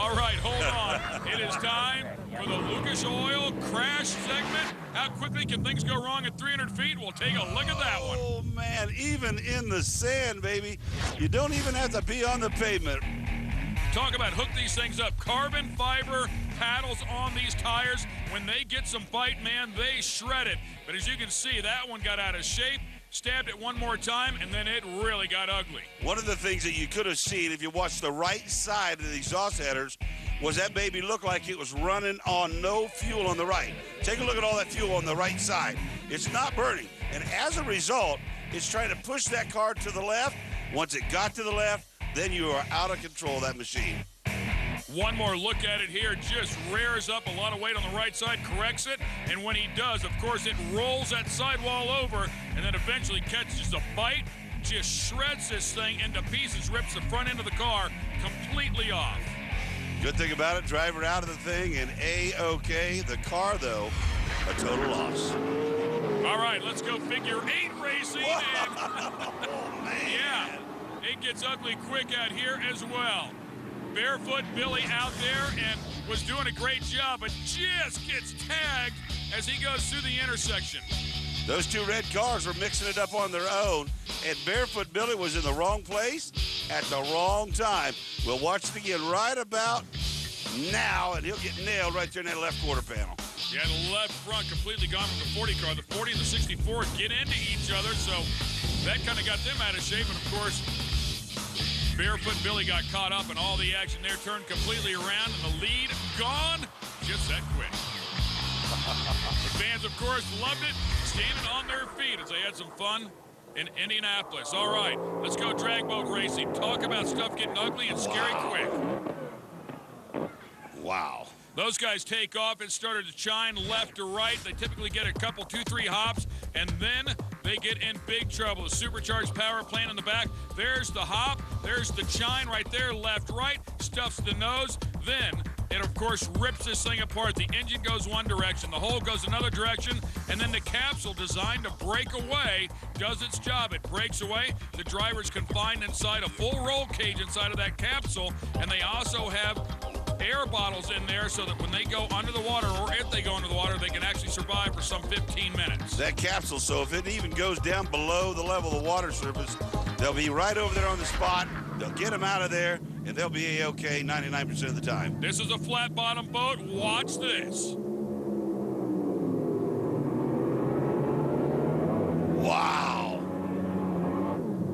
All right, hold on. It is time for the Lucas Oil Crash segment. How quickly can things go wrong at 300 feet? We'll take a look at that one. Oh, man, even in the sand, baby. You don't even have to be on the pavement. Talk about hook these things up. Carbon fiber paddles on these tires. When they get some bite, man, they shred it. But as you can see, that one got out of shape, stabbed it one more time, and then it really got ugly. One of the things that you could have seen if you watched the right side of the exhaust headers was that baby looked like it was running on no fuel on the right. Take a look at all that fuel on the right side. It's not burning. And as a result, it's trying to push that car to the left. Once it got to the left, then you are out of control of that machine. One more look at it here, just rears up a lot of weight on the right side, corrects it, and when he does, of course, it rolls that sidewall over and then eventually catches a bite, just shreds this thing into pieces, rips the front end of the car completely off. Good thing about it, driver out of the thing and A-OK. The car, though, a total loss. All right, let's go figure 8 racing. Oh, man. Yeah, it gets ugly quick out here as well. Barefoot Billy out there and was doing a great job, but just gets tagged as he goes through the intersection. Those two red cars were mixing it up on their own, and Barefoot Billy was in the wrong place at the wrong time. We'll watch it again right about now, and he'll get nailed right there in that left quarter panel. Yeah, the left front completely gone from the 40 car. The 40 and the 64 get into each other, so that kind of got them out of shape, and of course, Barefoot Billy got caught up in all the action there, turned completely around, and the lead gone just that quick. The fans, of course, loved it, standing on their feet as they had some fun in Indianapolis. All right, let's go drag boat racing. Talk about stuff getting ugly and scary quick. Wow. Those guys take off. It started to chine left to right. They typically get a couple, 2-3 hops, and then they get in big trouble. The supercharged power plant in the back. There's the hop. There's the chine right there, left, right. Stuffs the nose. Then it, of course, rips this thing apart. The engine goes one direction. The hole goes another direction. And then the capsule, designed to break away, does its job. It breaks away. The driver's confined inside a full roll cage inside of that capsule. And they also have air bottles in there so that when they go under the water, or if they go under the water, they can actually survive for some 15 minutes. That capsule, so if it even goes down below the level of the water surface, they'll be right over there on the spot. They'll get them out of there, and they'll be A-OK 99% of the time. This is a flat bottom boat. Watch this. Wow.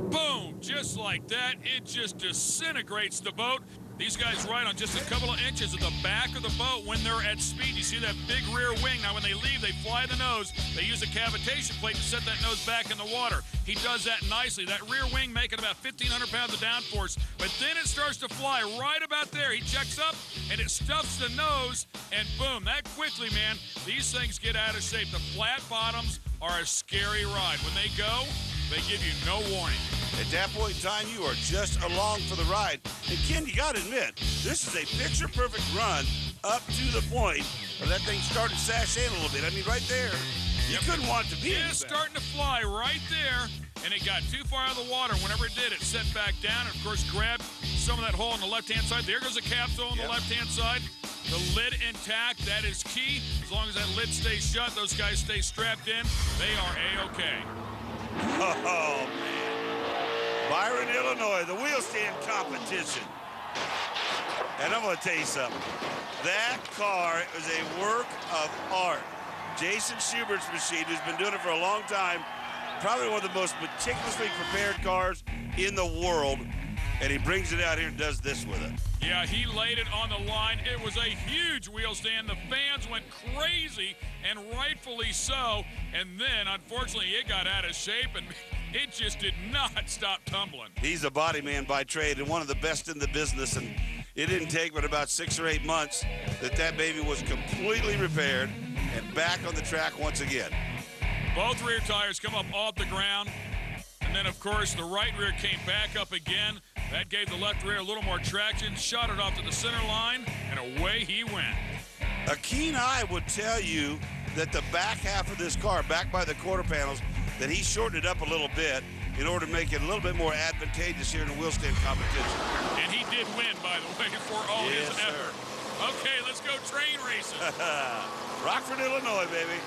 Boom, just like that. It just disintegrates the boat. These guys ride on just a couple of inches of the back of the boat when they're at speed. You see that big rear wing. Now, when they leave, they fly the nose. They use a cavitation plate to set that nose back in the water. He does that nicely. That rear wing making about 1,500 pounds of downforce. But then it starts to fly right about there. He checks up, and it stuffs the nose, and boom, that quickly, man, these things get out of shape. The flat bottoms are a scary ride. When they go, they give you no warning. At that point in time, you are just along for the ride. And Ken, you got to admit, this is a picture-perfect run up to the point where that thing started sashaying a little bit. I mean, right there, you couldn't want it to be. It's starting to fly right there, and it got too far out of the water. Whenever it did, it set back down and, of course, grabbed some of that hole on the left-hand side. There goes a capsule on the left-hand side. The lid intact, that is key. As long as that lid stays shut, those guys stay strapped in, they are A-OK. Oh, man. Byron, Illinois, the wheelstand competition. And I'm going to tell you something. That car is a work of art. Jason Schubert's machine, who's been doing it for a long time, probably one of the most meticulously prepared cars in the world, and he brings it out here and does this with it. Yeah, he laid it on the line. It was a huge wheel stand. The fans went crazy, and rightfully so. And then, unfortunately, it got out of shape, and it just did not stop tumbling. He's a body man by trade and one of the best in the business, and it didn't take but about 6 or 8 months that baby was completely repaired and back on the track once again. Both rear tires come up off the ground, and then, of course, the right rear came back up again. That gave the left rear a little more traction, shot it off to the center line, and away he went. A keen eye would tell you that the back half of this car, back by the quarter panels, that he shortened it up a little bit. in order to make it a little bit more advantageous here in the wheelstand competition. And he did win, by the way, for all his Yes, sir. effort. Okay, let's go train racing. Rockford, Illinois, baby.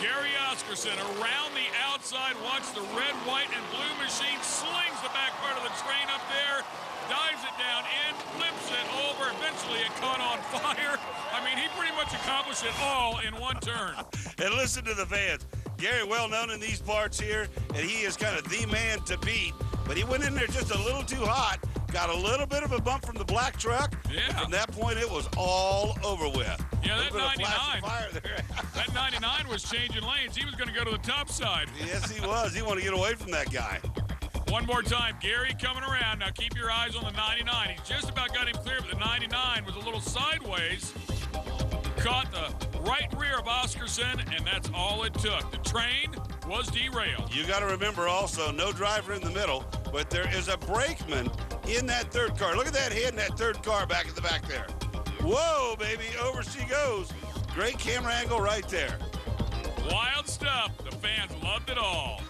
Gary Oscarson around the outside. Watch the red, white, and blue machine. Slings the back part of the train up there. Dives it down in, flips it over. Eventually it caught on fire. I mean, he pretty much accomplished it all in one turn. And listen to the fans. Gary, well known in these parts here, and he is kind of the man to beat. But he went in there just a little too hot. Got a little bit of a bump from the black truck. Yeah. And from that point, it was all over with. Yeah, that A little bit of flash 99. of fire there. That 99 was changing lanes. He was going to go to the top side. Yes, he was. He wanted to get away from that guy. One more time, Gary coming around. Now keep your eyes on the 99. He just about got him clear, but the 99 was a little sideways. Caught the right rear of Oscarson, and that's all it took. The train was derailed. You got to remember also, no driver in the middle, but there is a brakeman in that third car. Look at that head in that third car back at the back there. Whoa, baby, over she goes. Great camera angle right there. Wild stuff. The fans loved it all.